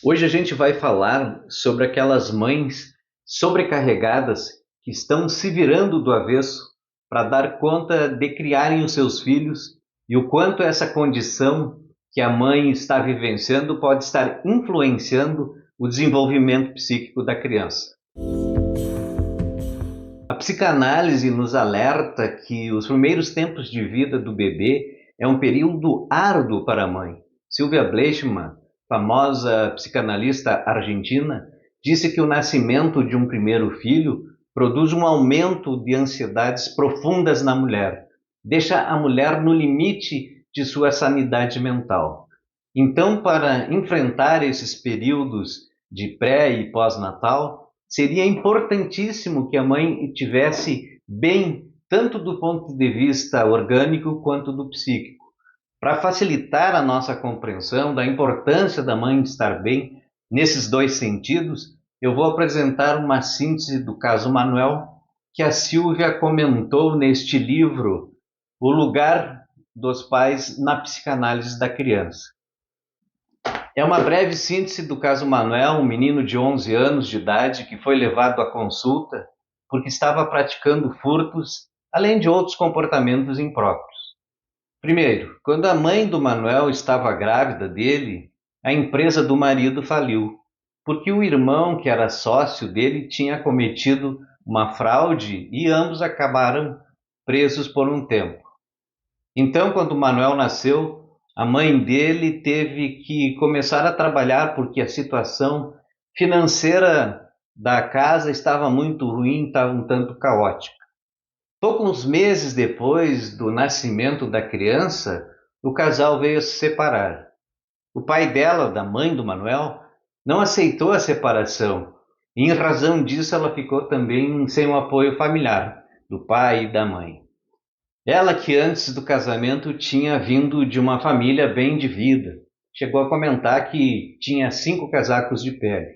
Hoje a gente vai falar sobre aquelas mães sobrecarregadas que estão se virando do avesso para dar conta de criarem os seus filhos e o quanto essa condição que a mãe está vivenciando pode estar influenciando o desenvolvimento psíquico da criança. A psicanálise nos alerta que os primeiros tempos de vida do bebê é um período árduo para a mãe. Sylvia Bleichmann, famosa psicanalista argentina, disse que o nascimento de um primeiro filho produz um aumento de ansiedades profundas na mulher, deixa a mulher no limite de sua sanidade mental. Então, para enfrentar esses períodos de pré e pós-natal, seria importantíssimo que a mãe estivesse bem, tanto do ponto de vista orgânico quanto do psíquico. Para facilitar a nossa compreensão da importância da mãe estar bem nesses dois sentidos, eu vou apresentar uma síntese do caso Manuel, que a Silvia comentou neste livro, O Lugar dos Pais na Psicanálise da Criança. É uma breve síntese do caso Manuel, um menino de 11 anos de idade que foi levado à consulta porque estava praticando furtos, além de outros comportamentos impróprios. Primeiro, quando a mãe do Manuel estava grávida dele, a empresa do marido faliu, porque o irmão, que era sócio dele, tinha cometido uma fraude e ambos acabaram presos por um tempo. Então, quando o Manuel nasceu, a mãe dele teve que começar a trabalhar porque a situação financeira da casa estava muito ruim, estava um tanto caótica. Poucos meses depois do nascimento da criança, o casal veio a se separar. O pai dela, da mãe do Manuel, não aceitou a separação e, em razão disso, ela ficou também sem o apoio familiar do pai e da mãe. Ela que antes do casamento tinha vindo de uma família bem de vida, chegou a comentar que tinha 5 casacos de pele.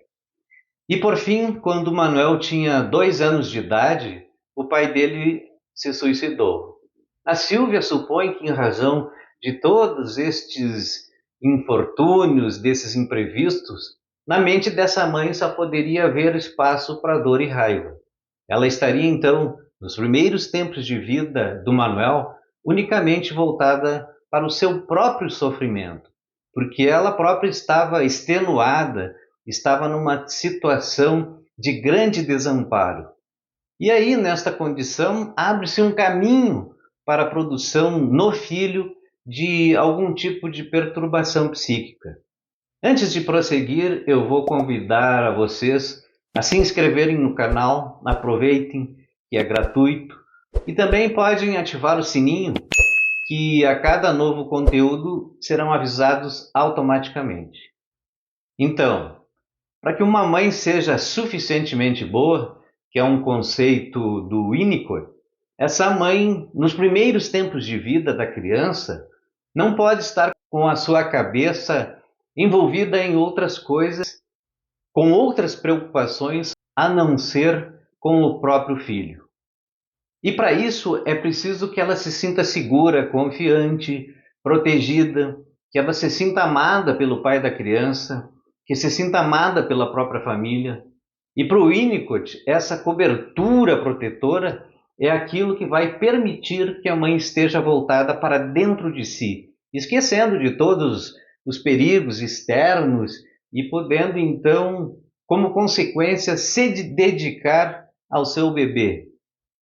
E por fim, quando Manuel tinha 2 anos de idade, o pai dele se suicidou. A Silvia supõe que em razão de todos estes infortúnios, desses imprevistos, na mente dessa mãe só poderia haver espaço para dor e raiva. Ela estaria então, nos primeiros tempos de vida do Manuel, unicamente voltada para o seu próprio sofrimento, porque ela própria estava extenuada, estava numa situação de grande desamparo. E aí, nesta condição, abre-se um caminho para a produção no filho de algum tipo de perturbação psíquica. Antes de prosseguir, eu vou convidar a vocês a se inscreverem no canal, aproveitem, que é gratuito, e também podem ativar o sininho, que a cada novo conteúdo serão avisados automaticamente. Então, para que uma mãe seja suficientemente boa, que é um conceito do Winnicott, essa mãe, nos primeiros tempos de vida da criança, não pode estar com a sua cabeça envolvida em outras coisas, com outras preocupações a não ser com o próprio filho. E para isso é preciso que ela se sinta segura, confiante, protegida, que ela se sinta amada pelo pai da criança, que se sinta amada pela própria família. E para o Winnicott, essa cobertura protetora é aquilo que vai permitir que a mãe esteja voltada para dentro de si, esquecendo de todos os perigos externos e podendo então, como consequência, se dedicar ao seu bebê.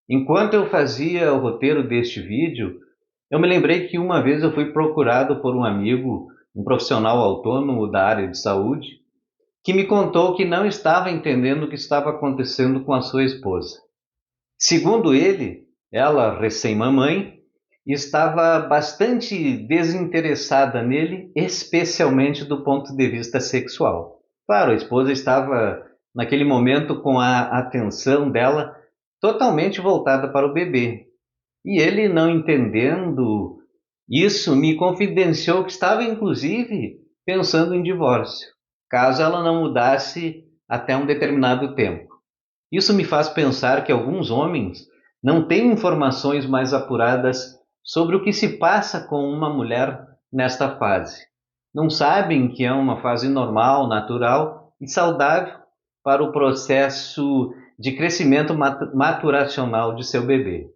Enquanto eu fazia o roteiro deste vídeo, eu me lembrei que uma vez eu fui procurado por um amigo, um profissional autônomo da área de saúde, que me contou que não estava entendendo o que estava acontecendo com a sua esposa. Segundo ele, ela, recém-mamãe, estava bastante desinteressada nele, especialmente do ponto de vista sexual. Claro, a esposa estava, naquele momento, com a atenção dela totalmente voltada para o bebê. E ele, não entendendo isso, me confidenciou que estava, inclusive, pensando em divórcio, caso ela não mudasse até um determinado tempo. Isso me faz pensar que alguns homens não têm informações mais apuradas sobre o que se passa com uma mulher nesta fase. não sabem que é uma fase normal, natural e saudável para o processo de crescimento maturacional de seu bebê.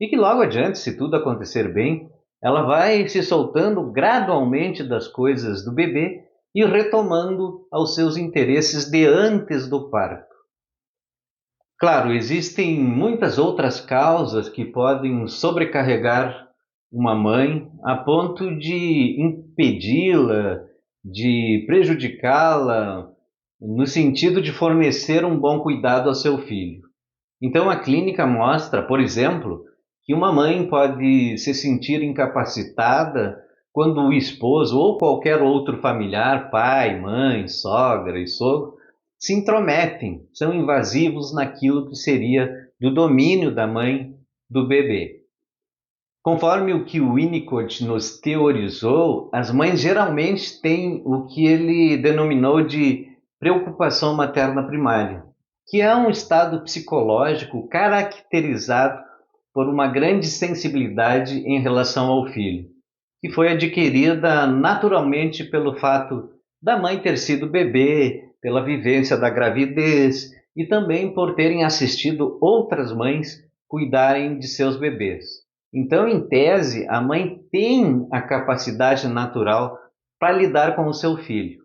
E que logo adiante, se tudo acontecer bem, ela vai se soltando gradualmente das coisas do bebê e retomando aos seus interesses de antes do parto. Claro, existem muitas outras causas que podem sobrecarregar uma mãe a ponto de impedi-la, de prejudicá-la, no sentido de fornecer um bom cuidado ao seu filho. Então, a clínica mostra, por exemplo, que uma mãe pode se sentir incapacitada quando o esposo ou qualquer outro familiar, pai, mãe, sogra e sogro, se intrometem, são invasivos naquilo que seria do domínio da mãe do bebê. Conforme o que o Winnicott nos teorizou, as mães geralmente têm o que ele denominou de preocupação materna primária, que é um estado psicológico caracterizado por uma grande sensibilidade em relação ao filho, que foi adquirida naturalmente pelo fato da mãe ter sido bebê, pela vivência da gravidez e também por terem assistido outras mães cuidarem de seus bebês. Então, em tese, a mãe tem a capacidade natural para lidar com o seu filho.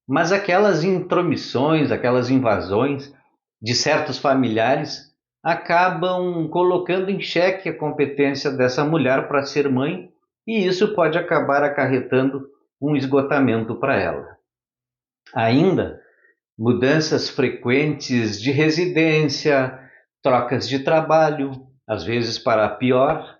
Mas aquelas intromissões, aquelas invasões de certos familiares acabam colocando em xeque a competência dessa mulher para ser mãe, e isso pode acabar acarretando um esgotamento para ela. Ainda, mudanças frequentes de residência, trocas de trabalho, às vezes para pior,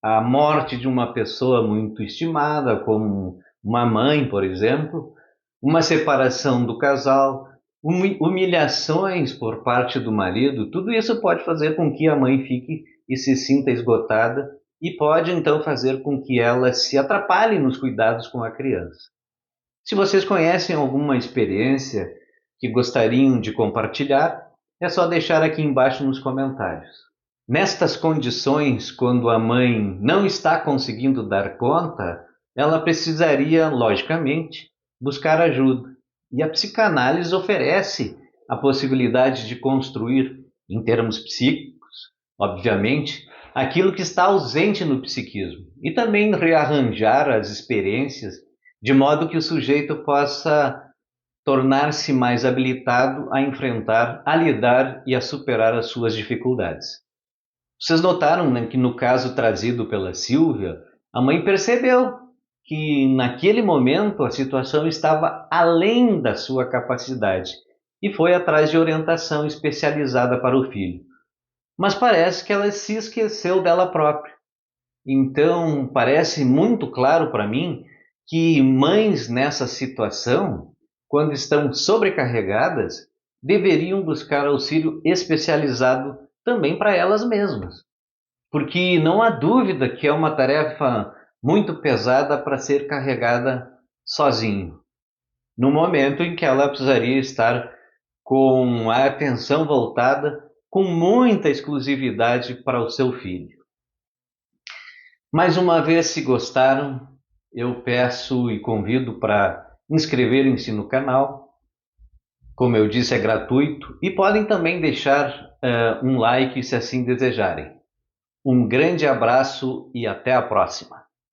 a morte de uma pessoa muito estimada, como uma mãe, por exemplo, uma separação do casal, humilhações por parte do marido, tudo isso pode fazer com que a mãe fique e se sinta esgotada e pode então fazer com que ela se atrapalhe nos cuidados com a criança. Se vocês conhecem alguma experiência que gostariam de compartilhar, é só deixar aqui embaixo nos comentários. Nestas condições, quando a mãe não está conseguindo dar conta, ela precisaria, logicamente, buscar ajuda. E a psicanálise oferece a possibilidade de construir, em termos psíquicos, obviamente, aquilo que está ausente no psiquismo e também rearranjar as experiências de modo que o sujeito possa tornar-se mais habilitado a enfrentar, a lidar e a superar as suas dificuldades. Vocês notaram, né, que no caso trazido pela Silvia, a mãe percebeu que naquele momento a situação estava além da sua capacidade e foi atrás de orientação especializada para o filho. Mas parece que ela se esqueceu dela própria. Então, parece muito claro para mim que mães nessa situação, quando estão sobrecarregadas, deveriam buscar auxílio especializado também para elas mesmas. Porque não há dúvida que é uma tarefa muito pesada para ser carregada sozinho, no momento em que ela precisaria estar com a atenção voltada com muita exclusividade para o seu filho. Mais uma vez, se gostaram, eu peço e convido para inscreverem-se no canal. Como eu disse, é gratuito e podem também deixar um like se assim desejarem. Um grande abraço e até a próxima!